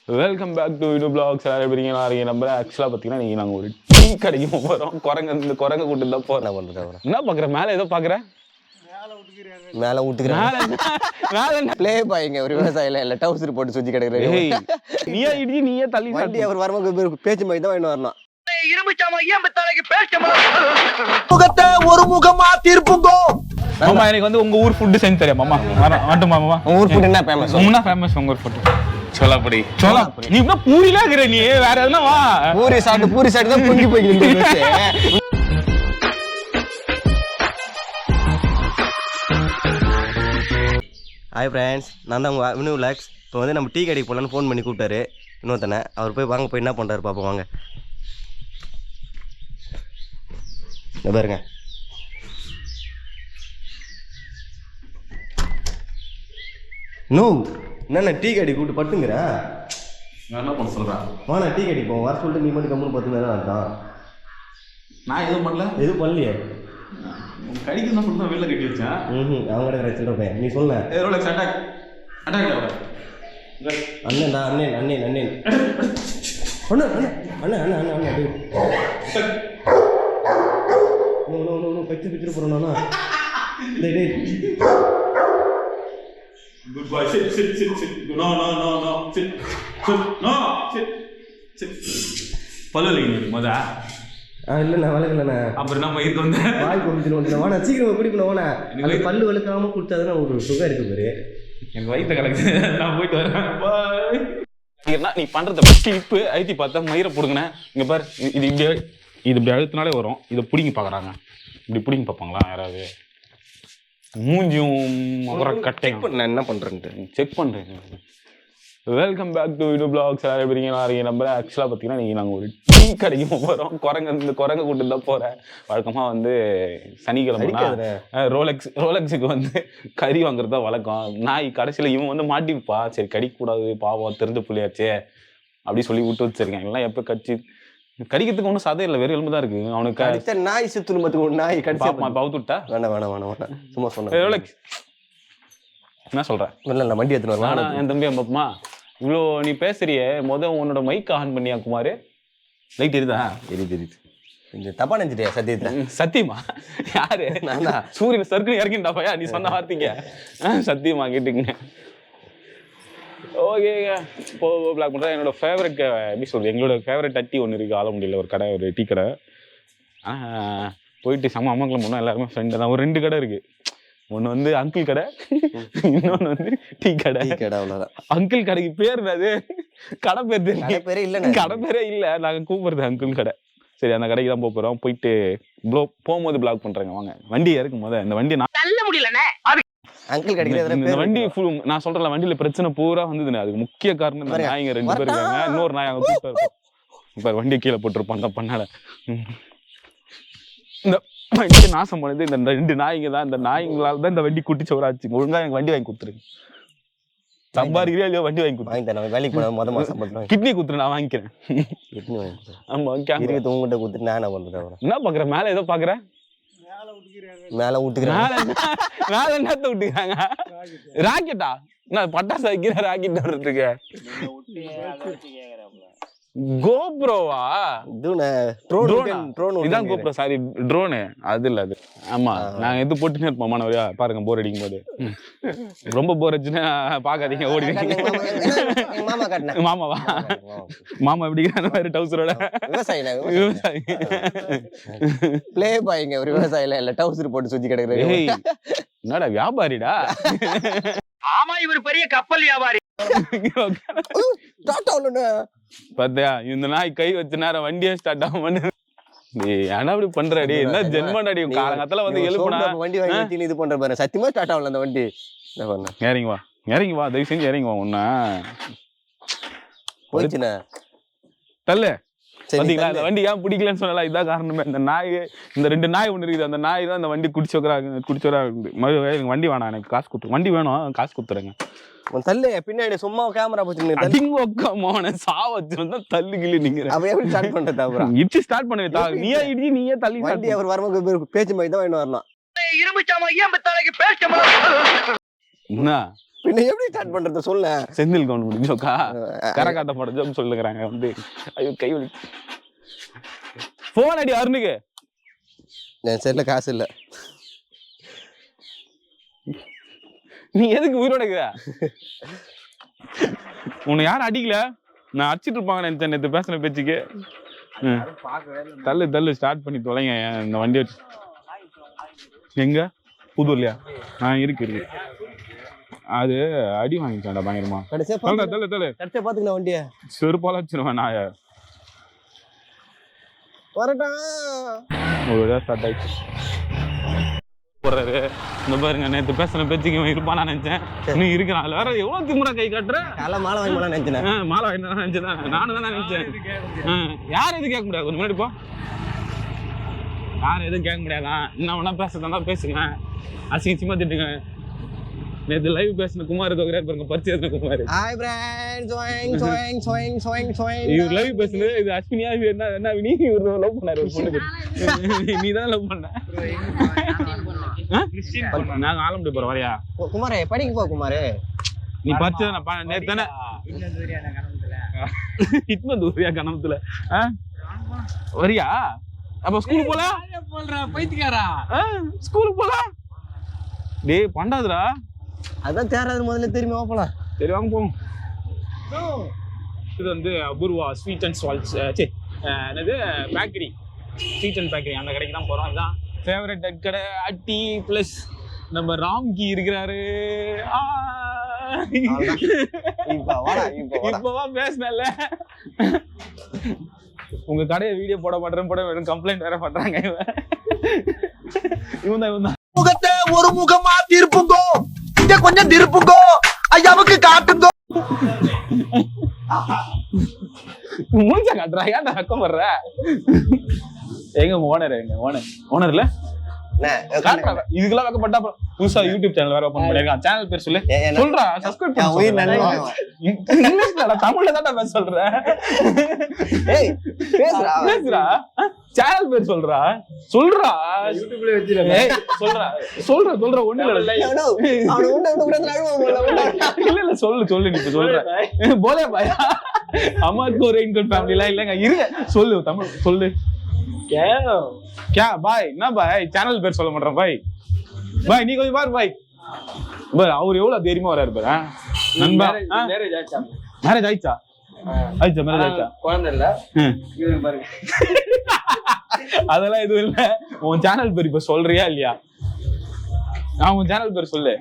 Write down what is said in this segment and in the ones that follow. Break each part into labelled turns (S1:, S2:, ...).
S1: Welcome back to YouTube vlogs. எல்லாரும் எப்படி இருக்கீங்க? நம்ம ஆக்சுவலாக பார்த்தீங்கன்னா நீங்கள் நாங்கள் ஒரு டீ கடைக்கு போகிறோம். இந்த குரங்க கூட்டு தான் போகிறோம்.
S2: என்ன பண்ணுறது?
S1: என்ன பார்க்குறேன்? மேலே ஏதோ பார்க்குறேன்.
S2: மேலே விட்டுக்கிறேன். ப்ளே பாய்ங்க ஒரு விவசாயில இல்லை டவுசர் போட்டு சுற்றி கிடக்குறேன்.
S1: நீயே இடிச்சு நீயே தள்ளி
S2: வண்டி அவர் வரும்போது பேச்சு மாதிரி தான் வாங்கி வரணும்.
S3: ஒரு முகமா தீர்ப்புங்கோ.
S1: மாமா எனக்கு வந்து உங்க ஊர் ஃபுட் செஞ்சு தெரியும் மாமா. ஆட்டும் மாமா
S2: ஊர் ஃபுட் என்ன ஃபேமஸ்?
S1: என்ன ஃபேமஸ் உங்க ஊர் ஃபுட்? சோலாபுரி. நீ என்ன பூரிலாம் இருக்கிற? நீ வேற எதுனா வா.
S2: பூரி சாப்பிட்டு தான் பொங்கி போய்க்கிட்டு. ஹாய் ஃப்ரெண்ட்ஸ், நான் தான் உங்கள் வினு விலாக்ஸ். இப்போ வந்து நம்ம டீ கடைக்கு போகலான்னு ஃபோன் பண்ணி கூப்பிட்டாரு இன்னொருத்தனை. அவர் போய் வாங்க போய் என்ன பண்ணுறாரு பார்ப்போம் வாங்க. இந்த பாருங்க, நோ என்னண்ணா டீ கடைக்கு கூப்பிட்டு பட்டுங்கிறேன்.
S1: நான் என்ன பண்ண சொல்கிறேன்?
S2: வாண்ணா டீ கடைக்கு போவோம். வர சொல்லிட்டு நீ மட்டும் கம்முன்னு பத்துங்க தான் அர்த்தம்.
S1: நான் எதுவும் பண்ணல.
S2: எதுவும் பண்ணலையே.
S1: கடிக்கு தான் சொல்லி தான் வெளில கட்டி வச்சேன்.
S2: அவங்க கிட்ட வச்சுருப்பேன். நீ சொல்ல அண்ணன்டா அண்ணன் அண்ணன் அண்ணன் அண்ணன் அண்ணன் அண்ணன் அண்ணன் அண்ணன் அண்ணன் கச்சு பிச்சுட்டு போறோம்னா டேய்
S1: Good boy. Sit. No. Sit. No. Sit. பல்லுலீங்க மொத.
S2: இல்லைண்ணா வளர்க்கலண்ணா.
S1: அப்புறம் நம்ம இதுக்கு வந்து
S2: வாய் கொடுத்துட்டு வந்துட்டேன். வாண்ணா சீக்கிரம் குடிக்கணும். வாண்ணா அந்த பல்லு வளர்க்காம குடிச்சாதானே ஒரு சுகம் இருக்கு பாரு.
S1: எனக்கு வயிற்று கலக்கு. நான் போயிட்டு வரேன். பாய். நீ பண்றத கிளிப்பு ஐத்தி பார்த்தா மயிரை பிடுங்கினேன். இங்க பாரு, இது இப்படி அழுத்தினாலே வரும். இதை பிடிங்கி பார்க்குறாங்க. இப்படி பிடிங்கி பார்ப்பாங்களா யாராவது? மூஞ்சியும் அப்புறம் கட்டையும்
S2: நான் என்ன பண்ணுறேன்ட்டு
S1: செக் பண்ணுறேன். Welcome back to YouTube vlogs. எல்லாரும் எப்படி இருக்கீங்க? நம்ம ஆக்சுவலாக பார்த்தீங்கன்னா நீங்கள் நாங்கள் ஒரு டீ கடைக்கு போகிறோம். இந்த குரங்க கூட்டு தான் போகிறேன். வழக்கமாக வந்து சனிக்கிழமை ரோலெக்ஸுக்கு வந்து கறி வாங்குறது தான் வழக்கம். நாய் கடைசியில் இவன் வந்து மாட்டிப்பா. சரி கடிக்கக்கூடாது பாவம் தெரிஞ்ச பிள்ளையாச்சே அப்படி சொல்லி விட்டு வச்சிருக்கேன். எல்லாம் எப்போ கடிக்கிறதுக்கு ஒன்றும் சதை இல்லை, வெறும் எலும்பு தான் இருக்கு. அவனுக்கு
S2: நாய் சுற்றுமத்துக்கு நாய் கடிச்சா
S1: பவுத்துட்டா
S2: வேணாம் சும்மா சொன்னேன்.
S1: ரோலெக்ஸ் என்ன சொல்கிறேன்?
S2: இல்லை வண்டி எடுத்துன்னு வரலாம்.
S1: என் தம்பி பாப்பமா இவ்வளோ நீ பேசுறியே, உன்னோட மைக் ஆன் பண்ணியா குமார்? லைட் எரியுதா?
S2: தெரியுது. கொஞ்சம் தப்பா நினைச்சிட்டியா?
S1: சத்தியமா? யாரு? சூரியன் சர்க்குன்னு இறங்கிட்டாப்பா நீ சொன்ன வார்த்தைங்க. சத்தியமா கேட்டுங்க. ஓகேங்க, இப்போ பிளாக் பண்ணுறேன். என்னோட ஃபேவரட் எப்படி சொல்றது, எங்களோட ஃபேவரட் டட்டி ஒன்று இருக்குது ஆலமுடியில். ஒரு கடை, ஒரு டீ கடை. போயிட்டு செம்ம அம்மாக்களை முன்னே எல்லாருமே ஃப்ரெண்டு தான். ஒரு 2 கடை இருக்குது. ஒன்று வந்து அங்கிள் கடை, இன்னொன்று வந்து டீ கடை.
S2: அவ்வளோதான்.
S1: அங்கிள் கடைக்கு பேர் என்னது? கடை பேர்
S2: பேரே இல்லை.
S1: கடை பேரே இல்லை. நாங்கள் கூப்பிடுறது அங்கிள் கடை. சரி அந்த கடைக்கு தான் போகிறோம். போயிட்டு போகும்போது பிளாக் பண்ணுறேங்க. வாங்க வண்டி இறக்கும் போது இந்த வண்டி நான் தள்ள முடியலண்ணே.
S2: அங்கிள் கிடைக்கிறது
S1: இந்த வண்டி நான் சொல்றேன், வண்டியில பிரச்சனை பூரா வந்ததுன்னு அதுக்கு முக்கிய காரணம் நாய்ங்க 2 பேர் இருக்காங்க. இன்னொரு நாய் அங்க கூப்பிட்டு இருக்கும். இப்ப வண்டியை கீழே போட்டுருப்பாங்க பண்ணால. இந்த வண்டி நாசம் பண்ணது இந்த 2 நாய்ங்க தான். இந்த நாய்ங்களால தான் இந்த வண்டி குட்டி சோறாச்சு. ஒழுங்கா எனக்கு வண்டி வாங்கி கொடுத்துருங்க. சம்பாதிக்கிறே இல்லையோ வண்டி வாங்கி கொடுத்து.
S2: வேலைக்கு போன மொதல் மாசம் சம்பளம்
S1: கிட்னி குத்துரு, நான் வாங்கிக்கிறேன்.
S2: கிட்னி வாங்கி
S1: ஆமா
S2: இருக்கு. உங்ககிட்ட கொடுத்துட்டு நான் என்ன பண்றேன்?
S1: என்ன பாக்குறேன்? மேல ஏதோ பாக்குறேன்.
S2: மேல விட்டுக்கிறேன்.
S1: மேல என்னத்த விட்டுக்கிறாங்க? ராக்கெட்டா? நான் பட்டாசு வைக்கிற ராக்கெட் வர்றதுக்கு. கோப்ரோவா? இதான் கோப்ரோ. Sorry drone. அது இல்ல அது. ஆமா நாங்க எது போட்டுன்னு இருப்போம் மாணவரியா. பாருங்க போர் அடிக்கும் போது. ரொம்ப போர் அடிச்சுன்னா பாக்காதீங்க, ஓடிடுங்க. மாமாவா? மாமா எப்படி மாதிரி டவுசரோட விவசாயி
S2: ப்ளே பாய்ங்க ஒரு விவசாயில இல்ல டவுசர் போட்டு சுத்தி கிடக்குறேன்.
S1: என்னடா வியாபாரிடா?
S3: ஆமா இவர் பெரிய கப்பல் வியாபாரி.
S1: பாத்தியா இந்த நாய் கை வச்ச நேரம் வண்டியே ஸ்டார்ட் ஆகும். ஏன்னா அப்படி பண்றடி? என்ன ஜென்மனாடி? காலங்கத்துல வந்து எழுப்புனா
S2: வண்டி வாங்கி இது பண்ற பாரு. சத்தியமா ஸ்டார்ட் ஆகல அந்த வண்டி.
S1: இறங்கி வா தயவு செஞ்சு இறங்கி வா. ஒன்னா
S2: போயிடுச்சுண்ணே
S1: தள்ளு. பாத்தீங்களா இந்த வண்டி ஏன் பிடிக்கலன்னு சொன்னல? இதான் காரணமே. இந்த நாய், இந்த 2 நாய் ஒண்ணு இருக்குது. அந்த நாய் தான் இந்த வண்டி குடிச்சோரா இருக்குது. வண்டி வேணாம், எனக்கு காசு கொடுத்து. வண்டி வேணும், காசு கொடுத்துருங்க.
S2: தள்ளு. பின்னாடி சும்மா கேமரா
S1: போச்சுன்னு சாவ வச்சிருந்தா தள்ளு கிளி. நீங்க
S2: எப்படி ஸ்டார்ட் பண்றது? அப்புறம்
S1: இடிச்சு ஸ்டார்ட் பண்ணுவீங்க. நீயே இடிச்சு நீயே தள்ளி.
S2: வண்டி அவர் வரும்போது பேச்சு மாதிரி தான் வரணும்.
S3: இரும்பு சாமா ஏன் தலைக்கு பேச
S1: என்ன
S2: பின்ன எப்படி ஸ்டார்ட் பண்றது சொல்ல.
S1: செந்தில் கவுன் முடிஞ்சோக்கா கரகாட்ட படம் ஜோக் சொல்லுங்கிறாங்க வந்து. ஐயோ கை வலி. போன் அடி அருணுக்கு.
S2: என் சைடுல காசு இல்ல.
S1: நீ எதுக்கு உயிரோட இருக்கிற? உன்னை யாரும் அடிக்கல, நான் அடிச்சிட்டு இருப்பாங்க நினைச்சேன் நேற்று பேசின பேச்சுக்கு. தள்ளு ஸ்டார்ட் பண்ணி தொலைங்க இந்த வண்டி வச்சு. எங்க புதூர்லையா? இருக்கு அது அடி வாங்கிச்சாண்டா பயங்கரமா. தள்ளு
S2: கடைசியா பாத்துக்கலாம் வண்டிய.
S1: செருப்பால வச்சிருவேன் நான்.
S2: வரட்டா
S1: ஒரு இதாக ஸ்டார்ட் ஆயிடுச்சு போடுறாரு. இந்த பாருங்க நேற்று பேசின பேச்சுக்கு இவன் இருப்பான் நான் நினைச்சேன். நீ இருக்கிறான் வேற எவ்வளவு திமுறா கை காட்டுற.
S2: மாலை வாங்கி போல நினைச்சேன்.
S1: மாலை வாங்கி நினைச்சேன். நானும் தான் நினைச்சேன். யாரும் எதுவும் கேட்க முடியாது. கொஞ்சம் முன்னாடி போ. யாரும் எதுவும் கேட்க முடியாதான். என்ன வேணா பேசுறதா பேசுங்க. அசிங்கமா திட்டுங்க. நேற்று லைவ் பேசின குமார் பாருங்க பரிச்சை குமார். இவர் லைவ் பேசுனது இது அஸ்வினியா என்ன வினி இவர் லவ் பண்ணாரு ஒரு பொண்ணுக்கு. நீ தான் லவ் பண்ண. நாங்க ஆலம்படி போறோம் வரையா
S2: குமாரே படிக்க போ குமாரே.
S1: நீ பரிச்சை நேற்று தானே இட்மந்தூரியா கணத்துல வரியா? அப்ப ஸ்கூலுக்கு போல பைத்தியக்காரா ஸ்கூலுக்கு போல டேய் பண்டாதுடா.
S2: அதான் தேராது முதல்ல தெரியுமா போலாம்.
S1: சரி வாங்க போவோம். இது வந்து அபூர்வா ஸ்வீட் அண்ட் சால்ட்ஸ் என்னது பேக்கரி, ஸ்வீட் அண்ட் பேக்கரி அந்த கடைக்கு தான் போகிறோம். இதுதான் ஃபேவரட் கடை. அட்டி ப்ளஸ் நம்ம ராம்கி இருக்கிறாரு. இப்போவா பேசினல உங்க கடையை வீடியோ போட மாட்டேன்னு கம்ப்ளைண்ட் வேற பண்றாங்க. இவன் தான்
S3: முகத்தை ஒரு முகமா திருப்புங்கோ, இங்க கொஞ்சம் திருப்புங்கோ, ஐயாவுக்கு காட்டுங்கோ.
S1: மூஞ்ச காட்டுறா, ஏன்டா வெக்கம் வர்ற? எங்க ஓனர்ல இதுக்கெல்லாம் வைக்கப்பட்டா புதுசா யூடியூப் சேனல் வேற ஓபன் பண்ணிருக்கான். சேனல் பேர் சொல்லு. சொல்றா சப்ஸ்கிரைப் பண்ணு. இங்கிலீஷ்ல தமிழ்ல தான் பேச சொல்றேன். ஏய் பேசுறா. சேனல் பேர் சொல்றா யூடியூப்ல வெச்சிரேன். ஏய் சொல்றா ஒண்ணு இல்ல. அவன உண்ட இல்ல சொல்லு நீ சொல்ற. போலே பாய் அம்மாக்கு ஒரு இன்கம் ஃபேமிலிலாம் இல்லங்க. இருங்க சொல்லு தமிழ் சொல்லு. क्या भाई ना भाई சேனல் பேர் சொல்ல மாட்டேன் பாய் நீ கொஞ்சம் பாரு பாய் அவர் எவ்வளவு தைரியமா வராரு பாரு. நண்பா மேரேஜ் ஆயிச்சா குழந்தை இல்ல பாருங்க. அதெல்லாம் எதுவும் இல்ல. உன் சேனல் பேர் இப்ப சொல்றியா இல்லையா? நான் உன் சேனல் பேர் சொல்லு.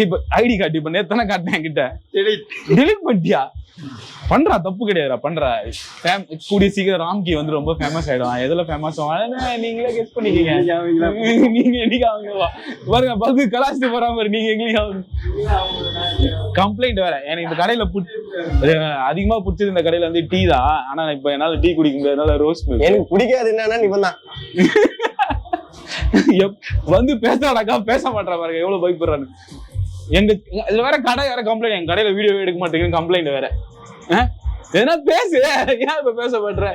S1: இப்ப ஐடி காட்டி இப்ப நேத்தானே காட்டினேன் என்கிட்ட. டெலிட் பண்ணிட்டியா? பண்றா தப்பு கிடையாதுடா பண்றா. கூடிய சீக்கிரம் ராம்கி வந்து ரொம்ப ஃபேமஸ் ஆயிடும். எதுல ஃபேமஸ் நீங்களே கெஸ் பண்ணிக்கீங்க. நீங்க என்னைக்கு அவங்க பாருங்க பகு கலாச்சிட்டு போறாம நீங்க எங்களுக்கு கம்ப்ளைண்ட் வேற. எனக்கு இந்த கடையில அதிகமா பிடிச்சது இந்த கடையில வந்து டீ தான். ஆனா இப்ப என்னால டீ குடிக்க முடியாதுனால ரோஸ் மில்க்.
S2: எனக்கு பிடிக்காது என்னன்னா நீ தான்
S1: வந்து பேசாடாக்கா பேச மாட்டா பாருங்க எவ்வளவு பயப்படுறான்னு. எங்க இதுல வேற கடை வேற கம்ப்ளைண்ட். எங்க கடையில வீடியோ எடுக்க மாட்டேங்குது கம்ப்ளைண்ட் வேற. எதனா பேசு, ஏன் இப்ப பேச மாட்டேற?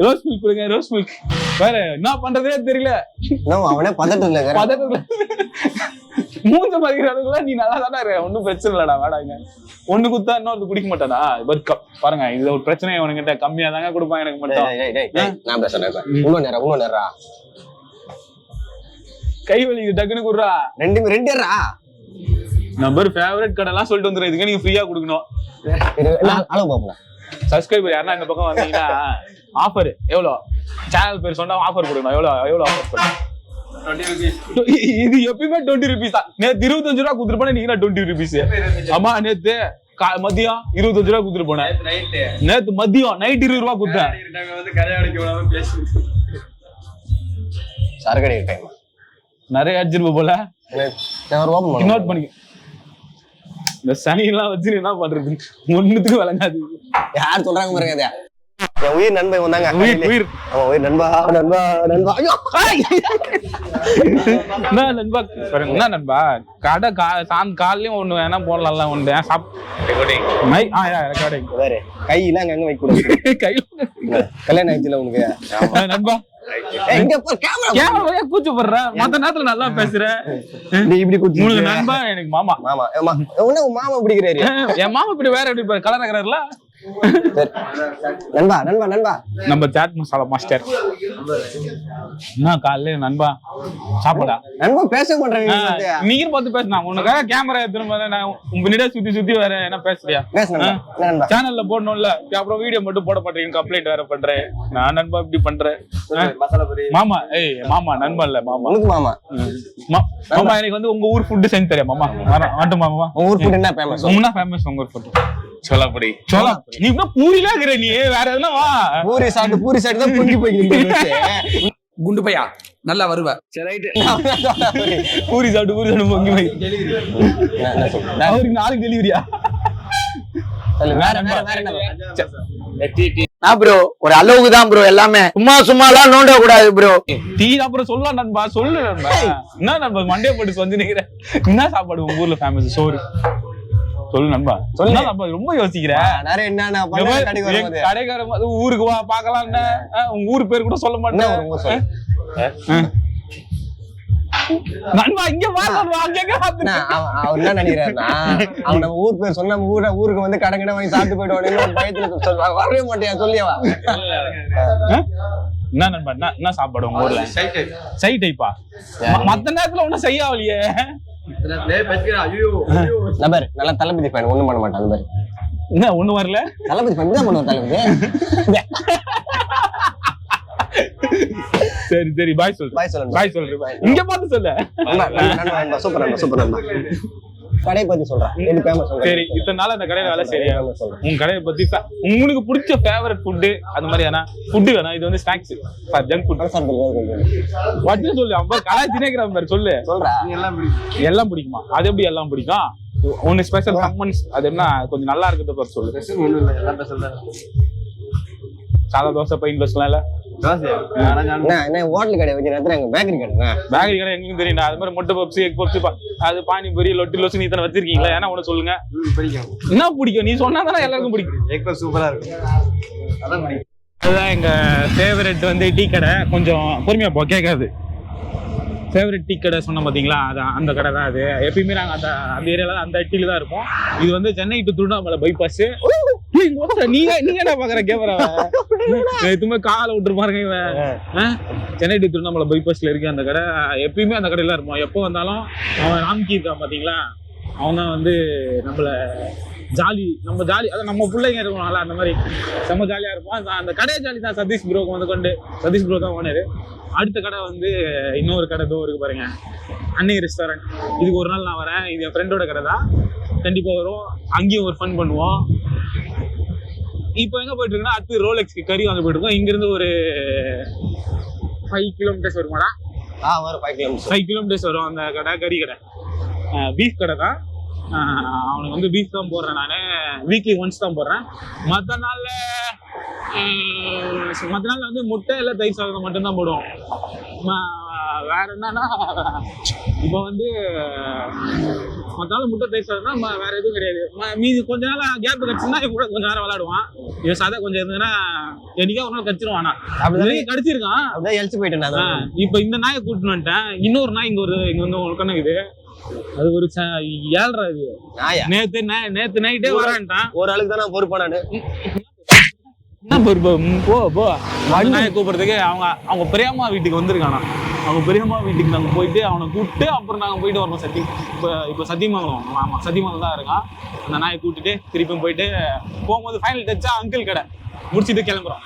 S1: ரோஸ் மில்க் கொடுங்க ரோஸ் மில்க். வேற என்ன பண்றதே தெரியல.
S2: அவனே பதட்டத்துல
S1: மூஞ்ச மதிக்கிறானுங்களா? நீ நல்லா தானே இருக்க, ஒன்னும் பிரச்சனை இல்லடா. வாடாங்க ஒண்ணு குத்தா இன்னொரு குடிக்க மாட்டாடா. பாருங்க இது ஒரு பிரச்சனை. உனக்கிட்ட கம்மியா தாங்க கொடுப்பான் எனக்கு மட்டும். கை வலி டக்குன்னு குடுறா.
S2: ரெண்டு
S1: நம்பர் ஃபேவரட் கடை எல்லாம் சொல்லிட்டு வந்துடும். இதுக்கு நீங்க ஃப்ரீயா கொடுக்கணும். சப்ஸ்கிரைபர் யாருன்னா இந்த பக்கம் வந்தீங்கன்னா ஆஃபர் எவ்வளோ? சேனல் பேர் சொன்னா ஆஃபர் கொடுக்கணும். எவ்வளோ ஆஃபர் பண்ண? இது எப்பயுமே 20 rupees தான். நேத்து 25 ரூபா குடுத்துட்டு போனேன். நீங்க 20 rupees. ஆமா நேத்து மதியம் 25 ரூபா குடுத்துட்டு போனேன். நேத்து மதியம் நைட் 20 ரூபா குடுத்தேன். நிறைய அடிச்சிருப்ப போல. நோட் பண்ணி இந்த சனி எல்லாம் வச்சு என்ன பண்றது? ஒண்ணுத்துக்கு விளங்காது.
S2: யார் சொல்றாங்க பாருங்க. என் உயிர் நண்பன் வந்தாங்க.
S1: உயிர்
S2: நண்பா
S1: என்ன நண்பா பாருங்க. என்ன நண்பா கடை காலையும் ஒண்ணு வேணா போடலாம். ஒண்ணு
S2: கையெல்லாம் அங்க வைக்க கூடாது.
S1: கை
S2: கல்யாணம் ஆயிடுச்சுல உனக்கு
S1: நண்பா
S2: எங்க போ கேமரா
S1: கேமரா கூச்சப்படுற மத்த நேரத்துல நல்லா பேசுற
S2: நீ இப்படி குச்சி
S1: உங்களுக்கு நண்பா எனக்கு மாமா
S2: மாமா உன்ன மாமா பிடிக்கிறாரு
S1: என் மாமா இப்படி வேற எப்படி கலர் இருக்கிறாருல
S2: நண்பா நண்பா நண்பா
S1: நம்ம சாட் மசாலா மாஸ்டர் என்ன காலையில நண்பா சாப்பிடா
S2: நண்பா பேச மாட்டேன்
S1: நீங்க பார்த்து பேசினா உனக்காக கேமரா எடுத்துட்டு நான் முன்னாடியே சுத்தி வேற என்ன பேசுறியா
S2: நண்பா
S1: சேனல்ல போடணும்ல அப்புறம் வீடியோ மட்டும் போட மாட்டேங்க கம்ப்ளைண்ட் வேற பண்றேன் நான் நண்பா இப்படி பண்றேன் மாமா மாமா நண்பா இல்ல மாமா
S2: உனக்கு மாமா
S1: மாமா எனக்கு வந்து உங்க ஊர் ஃபுட் செஞ்சு தெரியா மாமா ஆட்டும் மாமா
S2: உங்க ஊர் ஃபுட் என்ன ஃபேமஸ்
S1: என்ன ஃபேமஸ் உங்க ஊர் ஃபுட் சோலாபுரி நீ இப்ப பூரிலாம் இருக்கிற நீ வேற எதுனா வா
S2: பூரி சாப்பிட்டு தான் பொங்கி போய்க்கிறீங்க
S4: குண்டு பையா நல்லா வருவ
S1: பூரி சாப்பிட்டு பொங்கி போய் அவருக்கு நாளைக்கு டெலிவரியா
S3: ப்ரோ ஒரு அளவுக்கு தான் ப்ரோ எல்லாமே சும்மா எல்லாம் நோண்ட கூடாது ப்ரோ
S1: டீ அப்புறம் சொல்லலாம் நண்பா சொல்லு நண்பா என்ன நண்பா மண்டே போட்டு வந்து நிக்கிறேன் என்ன சாப்பாடு உங்க ஊர்ல ஃபேமஸ் சோறு சொல்லு நண்பா சொல்லு நண்பா ரொம்ப யோசிக்கிற கடைக்கார ஊருக்கு வா பாக்கலாம் உங்க ஊரு பேர் கூட சொல்ல மாட்டேன் நண்பா இங்க
S2: அவர் என்ன நினைக்கிறாருன்னா அவன் நம்ம ஊர் பேர் சொன்ன ஊருக்கு வந்து கடை வாங்கி சாப்பிட்டு போயிடுவான் பயத்துல வரவே மாட்டேன் சொல்லியவா
S1: என்ன நண்பா என்ன சாப்பாடு உங்க ஊர்ல சை டைப்பா மத்த நேரத்துல ஒண்ணும் செய்யாவலியே
S2: நபர் நல்லா தளபதி ஃபேன் ஒண்ணும் பண்ண மாட்டான் நபர்
S1: என்ன ஒண்ணு வரல
S2: தளபதி ஃபேன் தான் பண்ணுவான் தளபதி
S1: சரி பாய் சொல்லு இங்க பார்த்து சொல்லு
S2: சூப்பர் கடை பத்தி சொல்றேன்
S1: சரி இத்தனை நாள் அந்த கடையில வேலை சரியா உங்க கடையை பத்தி உங்களுக்கு பிடிச்ச ஃபேவரட் ஃபுட் அந்த மாதிரி ஃபுட் வேணா இது வந்து ஸ்நாக்ஸ் ஜங்க் ஃபுட் வச்சு சொல்லு அவன் கலாய் தினேக்கிற மாதிரி சொல்லு எல்லாம் பிடிக்குமா அது எப்படி எல்லாம் பிடிக்கும் ஒன்னு ஸ்பெஷல் கம்மன்ஸ் அது என்ன கொஞ்சம் நல்லா இருக்கிறத சொல்லு சாதா தோசை பையன் பஸ்லாம் இல்ல
S2: ஹோட்டல் கடை வைக்கிற பேக்கரி கடை
S1: எங்களுக்கு தெரியும் அது மாதிரி முட்டை பப்ஸ் எக் பப்ஸ் அது பானிபூரி லொட்டி லோசு நீ தானே வச்சிருக்கீங்களா ஏன்னா உன சொல்லுங்க என்ன பிடிக்கும் நீ சொன்னா தானே எல்லாருக்கும் பிடிக்கும்
S2: எக் பப்ஸ் சூப்பரா இருக்கும்
S1: அதுதான் எங்க ஃபேவரட் வந்து டீ கடை கொஞ்சம் பொறுமையா போ கேட்காது ஃபேவரட் டீ கடை சொன்னோம் பாத்தீங்களா அதான் அந்த கடை தான் அது எப்பயுமே நாங்க அந்த ஏரியால அந்த டீல தான் இருப்போம் இது வந்து சென்னை டு திருவண்ணாமலை பைபாஸ் நீங்க என்ன பாக்குற கேமரா எதுவுமே காலை விட்டுரு பாருங்க இவன் சென்னை டு திருவண்ணாமலை பைபாஸ்ல இருக்கு அந்த கடை எப்பயுமே அந்த கடையில இருப்போம் எப்போ வந்தாலும் அவன் ராம்கி இருக்கான் பாத்தீங்களா அவன் தான் வந்து நம்ம ஜாலி அதான் நம்ம பிள்ளைங்க இருக்கணும்ல அந்த மாதிரி செம்ம ஜாலியா இருப்போம் அந்த கடை ஜாலி தான் சதீஷ் ப்ரோக்கு வந்து கொண்டு சதீஷ் ப்ரோ தான் ஓனர் அடுத்த கடை வந்து இன்னொரு கடை இருக்கு பாருங்க அன்னை ரெஸ்டாரண்ட் இதுக்கு ஒரு நாள் நான் வரேன் இது என் ஃப்ரெண்டோட கடை தான் கண்டிப்பா வரும் அங்கேயும் ஒரு ஃபன் பண்ணுவோம் இப்போ எங்க போயிட்டு இருக்குன்னா அடுத்து ரோலெக்ஸ்க்கு கறி வாங்க போயிட்டு இருக்கோம் இங்க இருந்து ஒரு 5 கிலோமீட்டர்ஸ் வருமாடா
S2: ஒரு
S1: 5 கிலோமீட்டர்ஸ் வரும் அந்த கடை கறி கடை பீஃப் கடை தான் அவனுக்கு வந்து பீஃப் தான் போடுறேன் நான் வீக்லி ஒன்ஸ் தான் போடுறேன் மற்ற நாள்ல வந்து முட்டை இல்லை தயிர் சாதம் மட்டும்தான் போடுவோம் வேற என்னன்னா இப்போ வந்து மற்ற நாள் முட்டை தயிர் சாதம் வேற எதுவும் கிடையாது மீதி கொஞ்ச நாள் கேப் கடிச்சுன்னா கூட கொஞ்சம் நேரம் விளையாடுவான் இவன் சாதா கொஞ்சம் இருந்ததுன்னா என்னைக்கா ஒரு நாள் கடிச்சிருவான் கடிச்சிருக்கான்
S2: எழுச்சி போயிட்டேன்
S1: இப்போ இந்த நாயை கூட்டின்னு வந்துட்டேன் இன்னொரு நாய் இங்க வந்து உங்களுக்கு இது அது ஒரு 7:30 இது நேத்து நைட்டே வரான்ட்டான்
S2: ஒரு ஆளுக்கு தான் நான் பொறுப்பா நானு
S1: என்ன பொறுப்பு போ நாயை கூப்பிடுறதுக்கு அவங்க பெரியம்மா வீட்டுக்கு வந்திருக்கானா அவங்க பெரியம்மா வீட்டுக்கு நாங்க போயிட்டு அவனை கூப்பிட்டு அப்புறம் நாங்க போயிட்டு வரணும் இப்போ சத்தியமங்கலம் ஆமா சத்தியமங்கலம் தான் இருக்கான் அந்த நாயை கூப்பிட்டுட்டு திருப்பியும் போயிட்டு போகும்போது ஃபைனல் டச்சா அங்கிள் கடை முடிச்சுட்டு கிளம்புறோம்